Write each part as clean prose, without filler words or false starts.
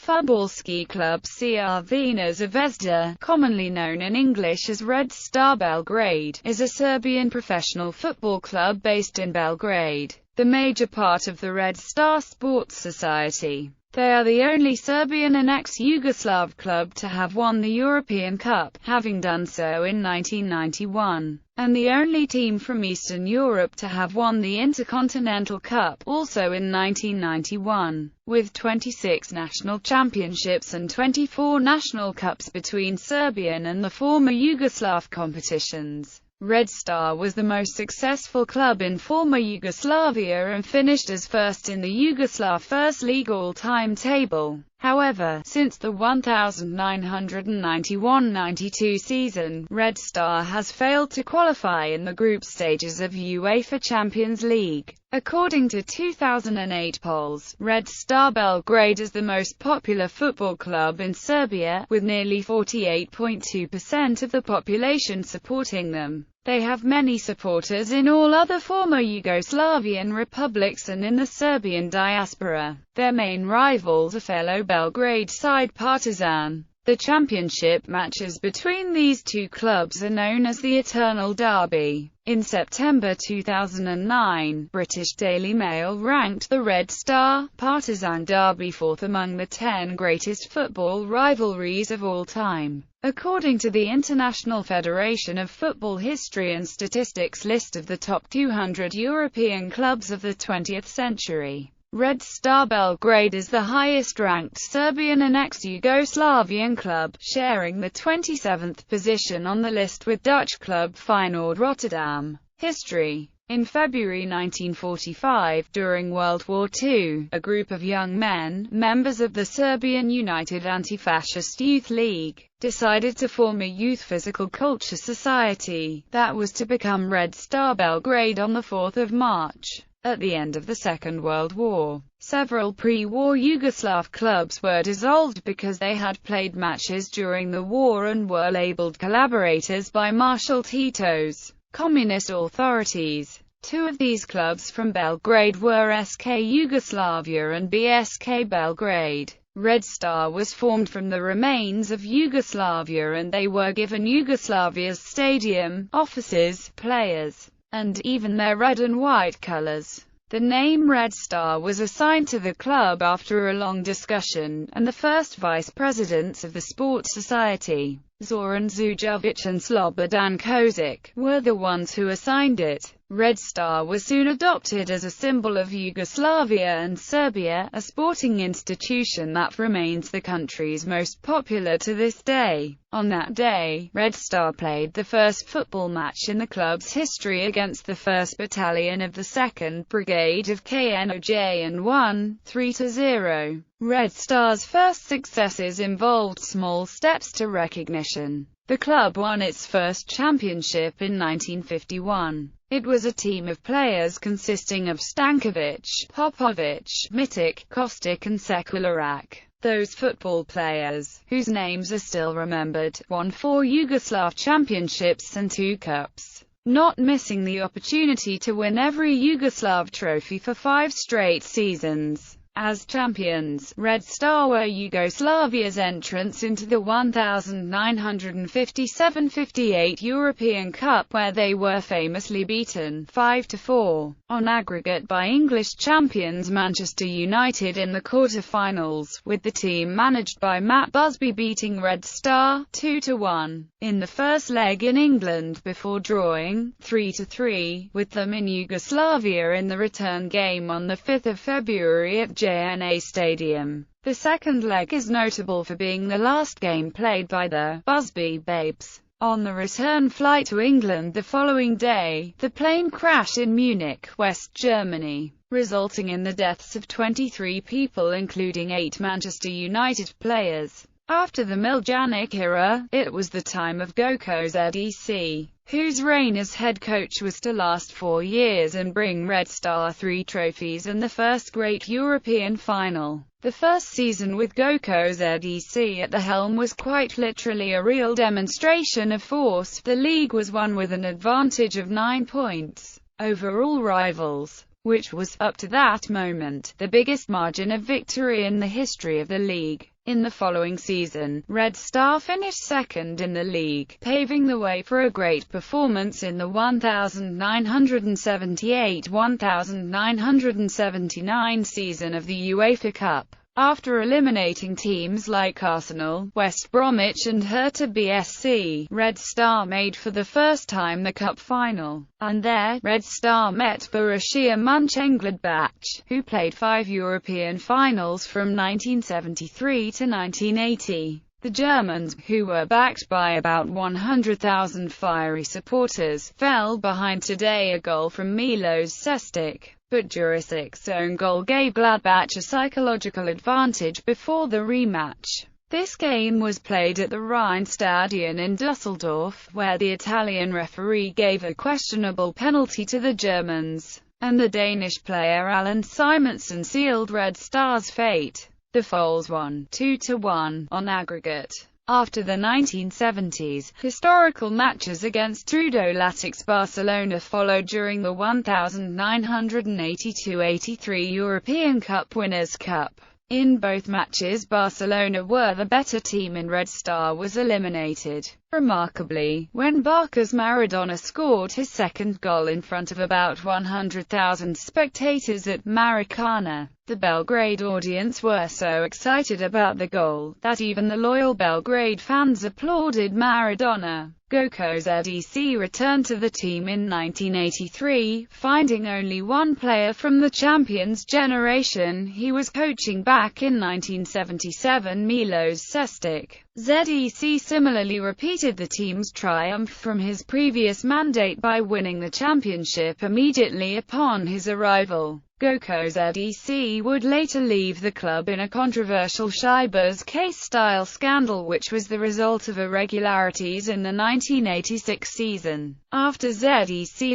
Futbalski Klub Crvena Zvezda, commonly known in English as Red Star Belgrade, is a Serbian professional football club based in Belgrade, the major part of the Red Star Sports Society. They are the only Serbian and ex-Yugoslav club to have won the European Cup, having done so in 1991, and the only team from Eastern Europe to have won the Intercontinental Cup, also in 1991, with 26 national championships and 24 national cups between Serbian and the former Yugoslav competitions. Red Star was the most successful club in former Yugoslavia and finished as first in the Yugoslav First League all-time table. However, since the 1991-92 season, Red Star has failed to qualify in the group stages of UEFA Champions League. According to 2008 polls, Red Star Belgrade is the most popular football club in Serbia, with nearly 48.2% of the population supporting them. They have many supporters in all other former Yugoslavian republics and in the Serbian diaspora. Their main rivals are fellow Belgrade side Partizan. The championship matches between these two clubs are known as the Eternal Derby. In September 2009, British Daily Mail ranked the Red Star-Partizan derby fourth among the 10 greatest football rivalries of all time. According to the International Federation of Football History and Statistics list of the top 200 European clubs of the 20th century, Red Star Belgrade is the highest-ranked Serbian and ex-Yugoslavian club, sharing the 27th position on the list with Dutch club Feyenoord Rotterdam. History. In February 1945, during World War II, a group of young men, members of the Serbian United Anti-Fascist Youth League, decided to form a youth physical culture society, that was to become Red Star Belgrade on the 4th of March. At the end of the Second World War, several pre-war Yugoslav clubs were dissolved because they had played matches during the war and were labeled collaborators by Marshal Tito's communist authorities. Two of these clubs from Belgrade were SK Yugoslavia and BSK Belgrade. Red Star was formed from the remains of Yugoslavia and they were given Yugoslavia's stadium, offices, players, and even their red and white colors. The name Red Star was assigned to the club after a long discussion, and the first vice-presidents of the Sports Society, Zoran Zujovic and Slobodan Kozic, were the ones who assigned it. Red Star was soon adopted as a symbol of Yugoslavia and Serbia, a sporting institution that remains the country's most popular to this day. On that day, Red Star played the first football match in the club's history against the 1st Battalion of the 2nd Brigade of KNOJ and won 3-0. Red Star's first successes involved small steps to recognition. The club won its first championship in 1951. It was a team of players consisting of Stankovic, Popovic, Mitic, Kostic and Sekularak. Those football players, whose names are still remembered, won 4 Yugoslav championships and 2 cups, not missing the opportunity to win every Yugoslav trophy for 5 straight seasons. As champions, Red Star were Yugoslavia's entrance into the 1957-58 European Cup, where they were famously beaten 5-4 on aggregate by English champions Manchester United in the quarter-finals, with the team managed by Matt Busby beating Red Star 2-1 in the first leg in England before drawing 3-3 with them in Yugoslavia in the return game on the 5th of February at JNA Stadium. The second leg is notable for being the last game played by the Busby Babes. On the return flight to England the following day, the plane crashed in Munich, West Germany, resulting in the deaths of 23 people including 8 Manchester United players. After the Miljanic era, it was the time of Goko Zec, whose reign as head coach was to last 4 years and bring Red Star 3 trophies and the first great European final. The first season with Goko Zec at the helm was quite literally a real demonstration of force. The league was won with an advantage of 9 points over all rivals. which was, up to that moment, the biggest margin of victory in the history of the league. In the following season, Red Star finished second in the league, paving the way for a great performance in the 1978-1979 season of the UEFA Cup. After eliminating teams like Arsenal, West Bromwich and Hertha BSC, Red Star made for the first time the cup final. And there, Red Star met Borussia Mönchengladbach, who played 5 European finals from 1973 to 1980. The Germans, who were backed by about 100,000 fiery supporters, fell behind today a goal from Milos Sestic. But Jurisic's own goal gave Gladbach a psychological advantage before the rematch. This game was played at the Rheinstadion in Dusseldorf, where the Italian referee gave a questionable penalty to the Germans, and the Danish player Allan Simonsen sealed Red Star's fate. The Foals won 2-1 on aggregate. After the 1970s, historical matches against Trudeau Latix Barcelona followed during the 1982-83 European Cup Winners' Cup. In both matches Barcelona were the better team and Red Star was eliminated. Remarkably, when Barca's Maradona scored his second goal in front of about 100,000 spectators at Maracana, the Belgrade audience were so excited about the goal that even the loyal Belgrade fans applauded Maradona. Goko Zec returned to the team in 1983, finding only one player from the Champions generation he was coaching back in 1977, Milos Sestic. Zec similarly repeated the team's triumph from his previous mandate by winning the championship immediately upon his arrival. Goko Zec would later leave the club in a controversial Shibas case-style scandal which was the result of irregularities in the 1986 season. After Zec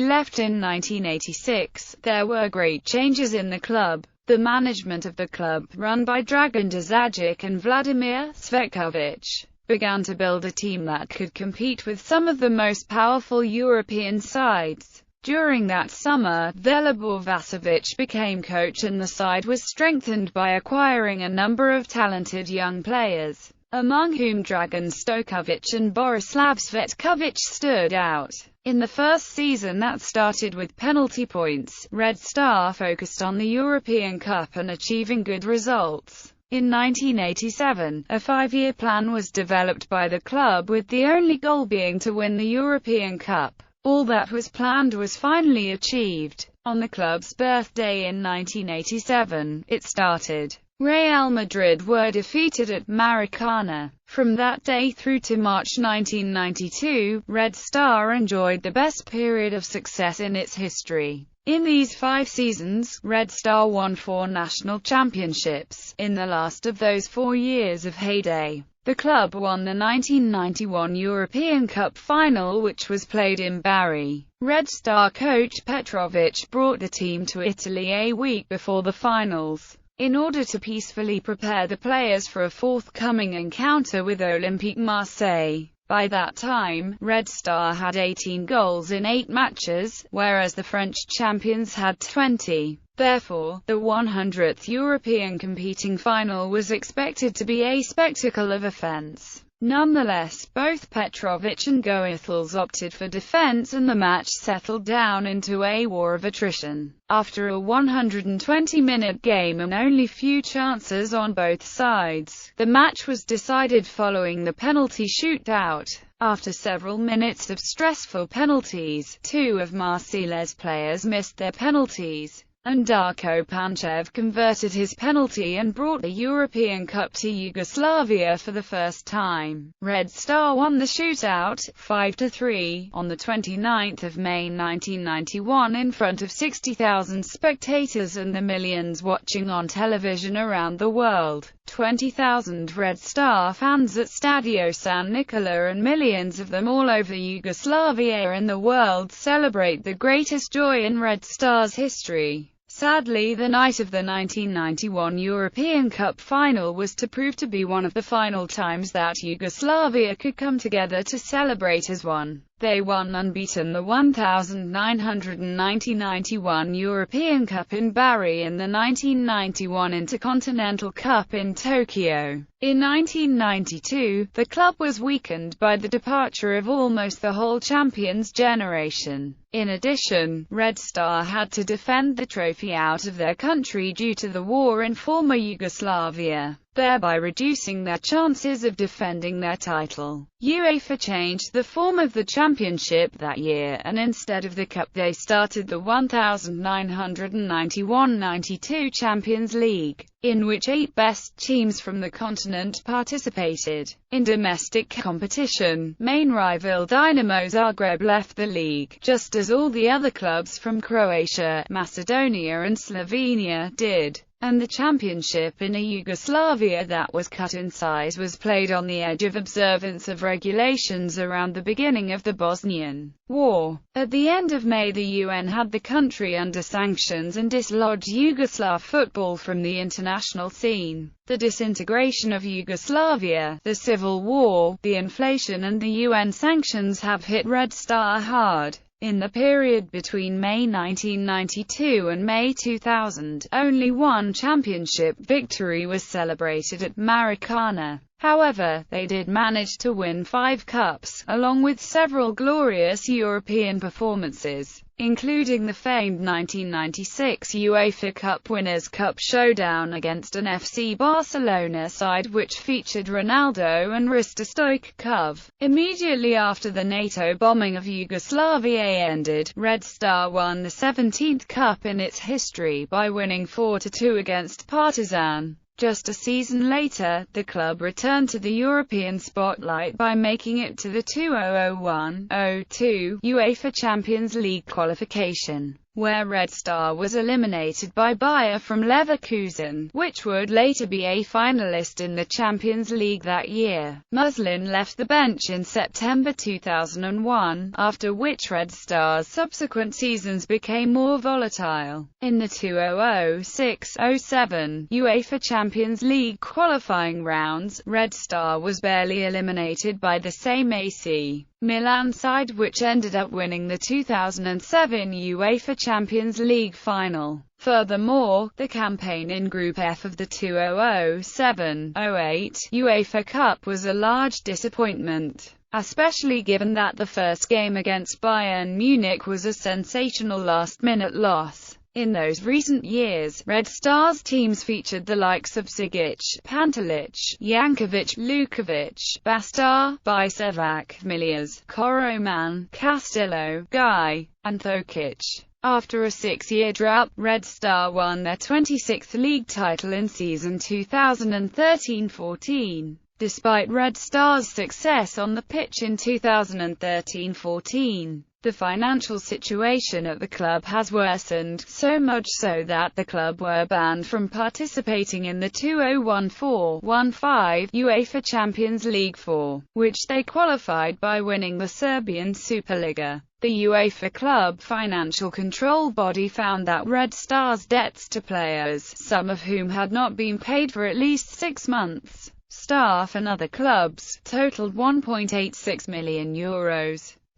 left in 1986, there were great changes in the club. The management of the club, run by Dragan Dzajic and Vladimir Cvetkovic, began to build a team that could compete with some of the most powerful European sides. During that summer, Velibor Vasovic became coach and the side was strengthened by acquiring a number of talented young players, among whom Dragan Stojkovic and Borislav Cvetkovic stood out. In the first season that started with penalty points, Red Star focused on the European Cup and achieving good results. In 1987, a 5-year plan was developed by the club with the only goal being to win the European Cup. All that was planned was finally achieved. On the club's birthday in 1987, it started. Real Madrid were defeated at Maracana. From that day through to March 1992, Red Star enjoyed the best period of success in its history. In these 5 seasons, Red Star won 4 national championships. In the last of those 4 years of heyday, the club won the 1991 European Cup final, which was played in Bari. Red Star coach Petrovic brought the team to Italy a week before the finals, in order to peacefully prepare the players for a forthcoming encounter with Olympique Marseille. By that time, Red Star had 18 goals in 8 matches, whereas the French champions had 20. Therefore, the 100th European competing final was expected to be a spectacle of offense. Nonetheless, both Petrovic and Goethals opted for defense and the match settled down into a war of attrition. After a 120-minute game and only few chances on both sides, the match was decided following the penalty shootout. After several minutes of stressful penalties, 2 of Marseille's players missed their penalties, and Darko Panchev converted his penalty and brought the European Cup to Yugoslavia for the first time. Red Star won the shootout, 5-3, on the 29th of May 1991 in front of 60,000 spectators and the millions watching on television around the world. 20,000 Red Star fans at Stadio San Nicola and millions of them all over Yugoslavia and the world celebrate the greatest joy in Red Star's history. Sadly, the night of the 1991 European Cup final was to prove to be one of the final times that Yugoslavia could come together to celebrate as one. They won unbeaten the 1990-91 European Cup in Bari and the 1991 Intercontinental Cup in Tokyo. In 1992, the club was weakened by the departure of almost the whole Champions generation. In addition, Red Star had to defend the trophy out of their country due to the war in former Yugoslavia, thereby reducing their chances of defending their title. UEFA changed the form of the championship that year, and instead of the cup they started the 1991-92 Champions League, in which 8 best teams from the continent participated. In domestic competition, main rival Dinamo Zagreb left the league, just as all the other clubs from Croatia, Macedonia and Slovenia did, and the championship in a Yugoslavia that was cut in size was played on the edge of observance of regulations around the beginning of the Bosnian War. At the end of May, the UN had the country under sanctions and dislodged Yugoslav football from the international scene. The disintegration of Yugoslavia, the civil war, the inflation and the UN sanctions have hit Red Star hard. In the period between May 1992 and May 2000, only one championship victory was celebrated at Maracana. However, they did manage to win 5 cups, along with several glorious European performances, including the famed 1996 UEFA Cup Winners' Cup showdown against an FC Barcelona side which featured Ronaldo and Risto Stoichkov. Immediately after the NATO bombing of Yugoslavia ended, Red Star won the 17th cup in its history by winning 4-2 against Partizan. Just a season later, the club returned to the European spotlight by making it to the 2001-02 UEFA Champions League qualification, where Red Star was eliminated by Bayer from Leverkusen, which would later be a finalist in the Champions League that year. Muslin left the bench in September 2001, after which Red Star's subsequent seasons became more volatile. In the 2006-07 UEFA Champions League qualifying rounds, Red Star was barely eliminated by the same AC Milan side which ended up winning the 2007 UEFA Champions League final. Furthermore, the campaign in Group F of the 2007-08 UEFA Cup was a large disappointment, especially given that the first game against Bayern Munich was a sensational last-minute loss. In those recent years, Red Star's teams featured the likes of Sigic, Pantelic, Jankovic, Lukovic, Bastar, Bisevac, Milias, Koroman, Castillo, Guy, and Thokic. After a 6-year drought, Red Star won their 26th league title in season 2013-14. Despite Red Star's success on the pitch in 2013-14, the financial situation at the club has worsened, so much so that the club were banned from participating in the 2014-15 UEFA Champions League 4, which they qualified by winning the Serbian Superliga. The UEFA club financial control body found that Red Star's debts to players, some of whom had not been paid for at least 6 months, staff and other clubs, totaled €1.86 million.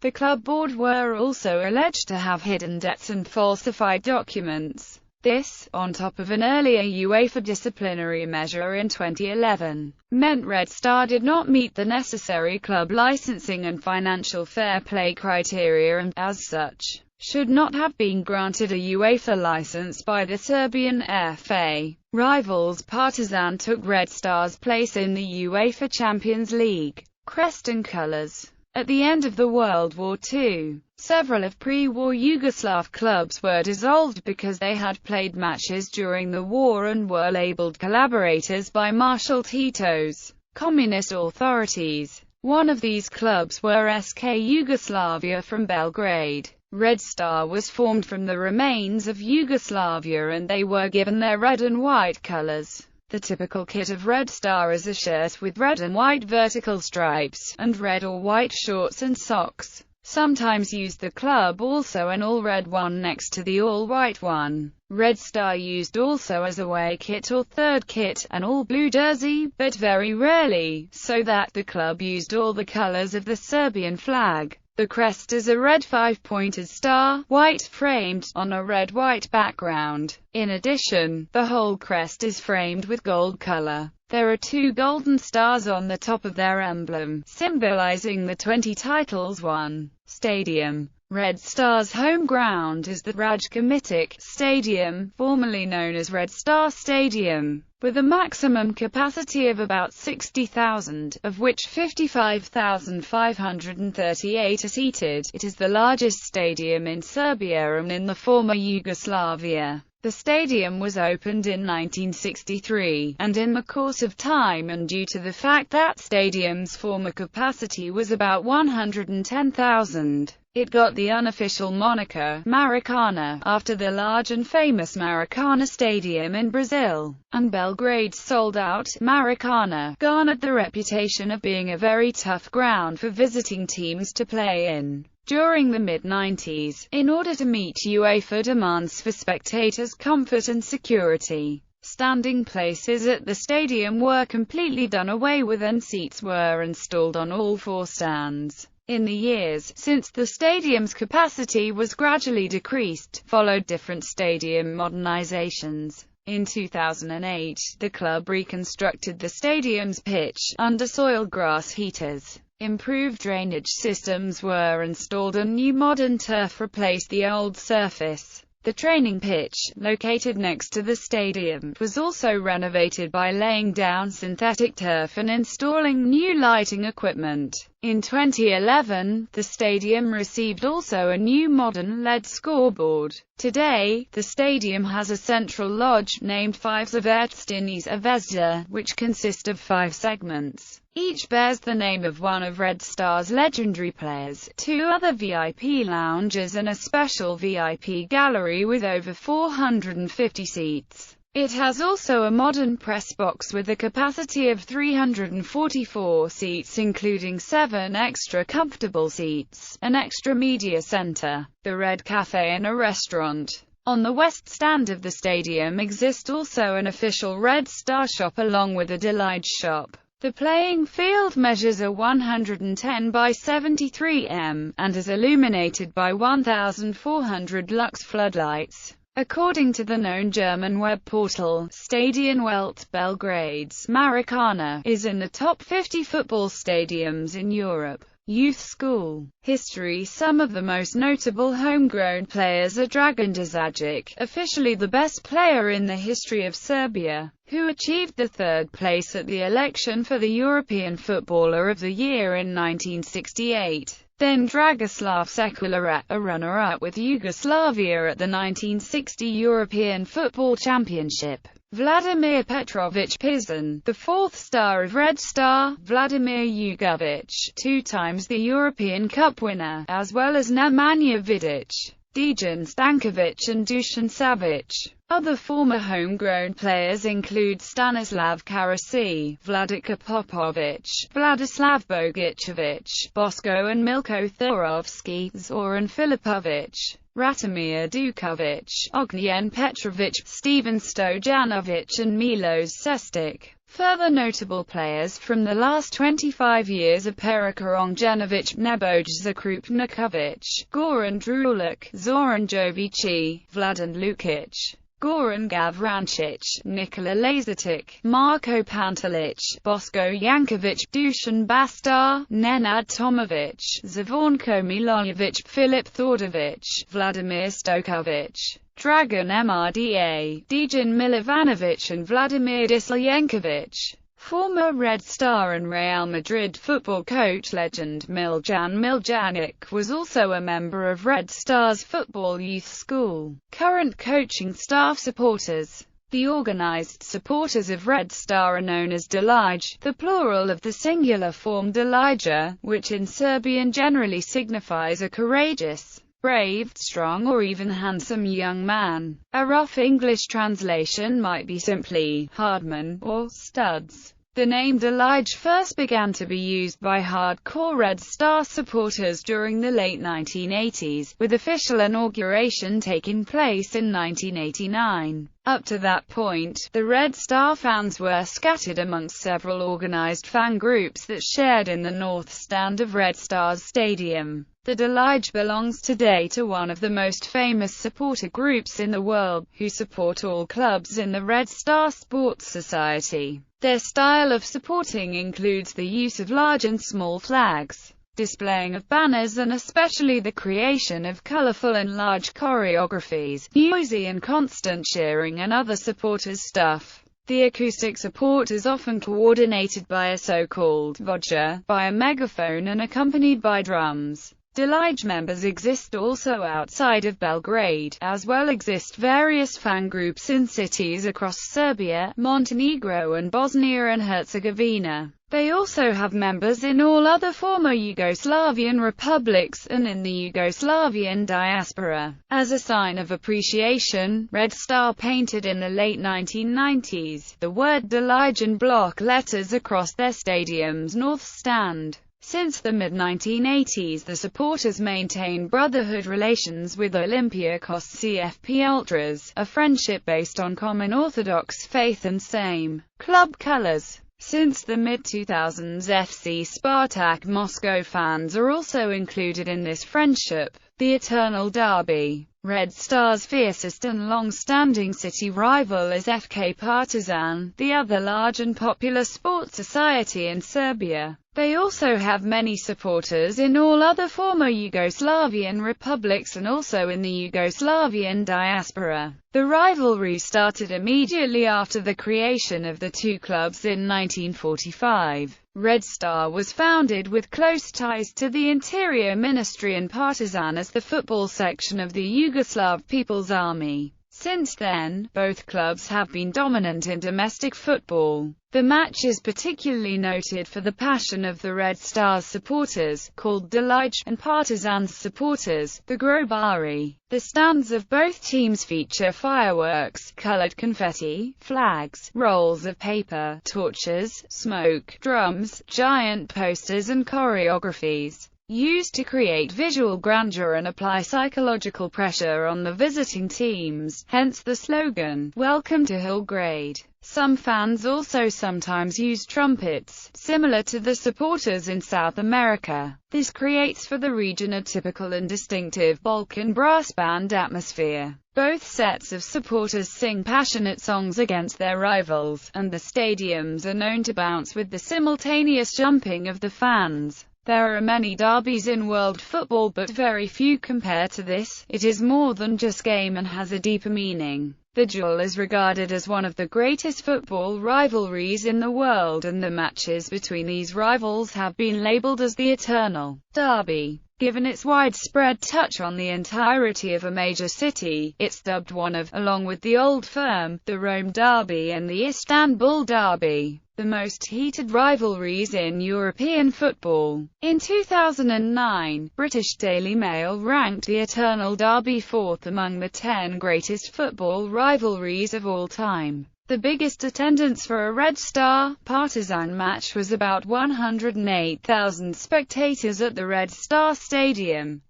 The club board were also alleged to have hidden debts and falsified documents. This, on top of an earlier UEFA disciplinary measure in 2011, meant Red Star did not meet the necessary club licensing and financial fair play criteria and, as such, should not have been granted a UEFA license by the Serbian FA. Rivals Partizan took Red Star's place in the UEFA Champions League crest and colours. At the end of the World War II, several of pre-war Yugoslav clubs were dissolved because they had played matches during the war and were labeled collaborators by Marshal Tito's communist authorities. One of these clubs were SK Yugoslavia from Belgrade. Red Star was formed from the remains of Yugoslavia and they were given their red and white colours. The typical kit of Red Star is a shirt with red and white vertical stripes, and red or white shorts and socks. Sometimes used the club also an all-red one next to the all-white one. Red Star used also as away kit or third kit, an all-blue jersey, but very rarely, so that the club used all the colors of the Serbian flag. The crest is a red five-pointed star, white-framed, on a red-white background. In addition, the whole crest is framed with gold color. There are two golden stars on the top of their emblem, symbolizing the 20 titles won. Stadium. Red Star's home ground is the Rajkamitic Stadium, formerly known as Red Star Stadium, with a maximum capacity of about 60,000, of which 55,538 are seated. It is the largest stadium in Serbia and in the former Yugoslavia. The stadium was opened in 1963, and in the course of time and due to the fact that stadium's former capacity was about 110,000, it got the unofficial moniker, Maracana, after the large and famous Maracana Stadium in Brazil. And Belgrade's sold-out Maracana garnered the reputation of being a very tough ground for visiting teams to play in. During the mid-90s, in order to meet UEFA demands for spectators' comfort and security, standing places at the stadium were completely done away with and seats were installed on all four stands. In the years since the stadium's capacity was gradually decreased, followed different stadium modernizations. In 2008, the club reconstructed the stadium's pitch, under-soil grass heaters. Improved drainage systems were installed and new modern turf replaced the old surface. The training pitch, located next to the stadium, was also renovated by laying down synthetic turf and installing new lighting equipment. In 2011, the stadium received also a new modern LED scoreboard. Today, the stadium has a central lodge, named Five Zvezdinis Zvezda, which consist of 5 segments. Each bears the name of one of Red Star's legendary players, 2 other VIP lounges and a special VIP gallery with over 450 seats. It has also a modern press box with a capacity of 344 seats including 7 extra comfortable seats, an extra media center, the Red Cafe and a restaurant. On the west stand of the stadium exists also an official Red Star shop along with a Delight shop. The playing field measures a 110 by 73 m, and is illuminated by 1,400 lux floodlights. According to the known German web portal, Stadionwelt, Belgrade's Maracana is in the top 50 football stadiums in Europe. Youth School history. Some of the most notable homegrown players are Dragan Drzagic, officially the best player in the history of Serbia, who achieved the 3rd place at the election for the European Footballer of the Year in 1968. Then Dragoslav Sekulirat, a runner-up with Yugoslavia at the 1960 European Football Championship. Vladimir Petrovich Pizan, the 4th star of Red Star, Vladimir Jugovic, 2 times the European Cup winner, as well as Nemanja Vidic, Dejan Stankovic and Dusan Savic. Other former homegrown players include Stanislav Karasi, Vladika Popovic, Vladislav Bogicevic, Bosko and Milko Thurovski, Zoran Filipovic, Ratomir Dukovic, Ognjen Petrovic, Stevan Stojanovic and Milos Sestic. Further notable players from the last 25 years are Perica Ongjenovic, Nebojša Krupnikovic, Goran Drulic, Zoran Jovici, Vladan Lukic, Goran Gavrancic, Nikola Lazatic, Marko Pantelic, Bosko Jankovic, Dusan Bastar, Nenad Tomovic, Zavornko Milojevic, Filip Thordovic, Vladimir Stokovic, Dragan Mrda, Dejan Milovanovic and Vladimir Disljenkovic. Former Red Star and Real Madrid football coach legend Miljan Miljanic was also a member of Red Star's football youth school. Current coaching staff. Supporters. The organized supporters of Red Star are known as Delij, the plural of the singular form Delija, which in Serbian generally signifies a courageous, brave, strong or even handsome young man. A rough English translation might be simply hardmen or studs. The name Delij first began to be used by hardcore Red Star supporters during the late 1980s, with official inauguration taking place in 1989. Up to that point, the Red Star fans were scattered amongst several organized fan groups that shared in the north stand of Red Star's stadium. The Delige belongs today to one of the most famous supporter groups in the world, who support all clubs in the Red Star Sports Society. Their style of supporting includes the use of large and small flags, displaying of banners, and especially the creation of colorful and large choreographies, noisy and constant cheering and other supporters stuff. The acoustic support is often coordinated by a so-called vodja, by a megaphone and accompanied by drums. Delige members exist also outside of Belgrade, as well exist various fan groups in cities across Serbia, Montenegro and Bosnia and Herzegovina. They also have members in all other former Yugoslavian republics, and in the Yugoslavian diaspora. As a sign of appreciation, Red Star painted in the late 1990s the word Delige in block letters across their stadium's north stand. Since the mid-1980s, the supporters maintain brotherhood relations with Olympiacos CFP Ultras, a friendship based on common Orthodox faith and same club colors. Since the mid-2000s, FC Spartak Moscow fans are also included in this friendship. The Eternal Derby. Red Star's fiercest and long-standing city rival is FK Partizan, the other large and popular sports society in Serbia. They also have many supporters in all other former Yugoslavian republics and also in the Yugoslavian diaspora. The rivalry started immediately after the creation of the two clubs in 1945. Red Star was founded with close ties to the Interior Ministry and Partizan as the football section of the Yugoslav People's Army. Since then, both clubs have been dominant in domestic football. The match is particularly noted for the passion of the Red Star's supporters, called Delige, and Partizan's supporters, the Grobari. The stands of both teams feature fireworks, colored confetti, flags, rolls of paper, torches, smoke, drums, giant posters and choreographies, used to create visual grandeur and apply psychological pressure on the visiting teams, hence the slogan, "Welcome to Belgrade." Some fans also sometimes use trumpets, similar to the supporters in South America. This creates for the region a typical and distinctive Balkan brass band atmosphere. Both sets of supporters sing passionate songs against their rivals, and the stadiums are known to bounce with the simultaneous jumping of the fans. There are many derbies in world football, but very few compare to this. It is more than just game and has a deeper meaning. The duel is regarded as one of the greatest football rivalries in the world, and the matches between these rivals have been labeled as the Eternal Derby. Given its widespread touch on the entirety of a major city, it's dubbed one of, along with the Old Firm, the Rome Derby and the Istanbul Derby, the most heated rivalries in European football. In 2009, British Daily Mail ranked the Eternal Derby fourth among the 10 greatest football rivalries of all time. The biggest attendance for a Red Star Partizan match was about 108,000 spectators at the Red Star Stadium.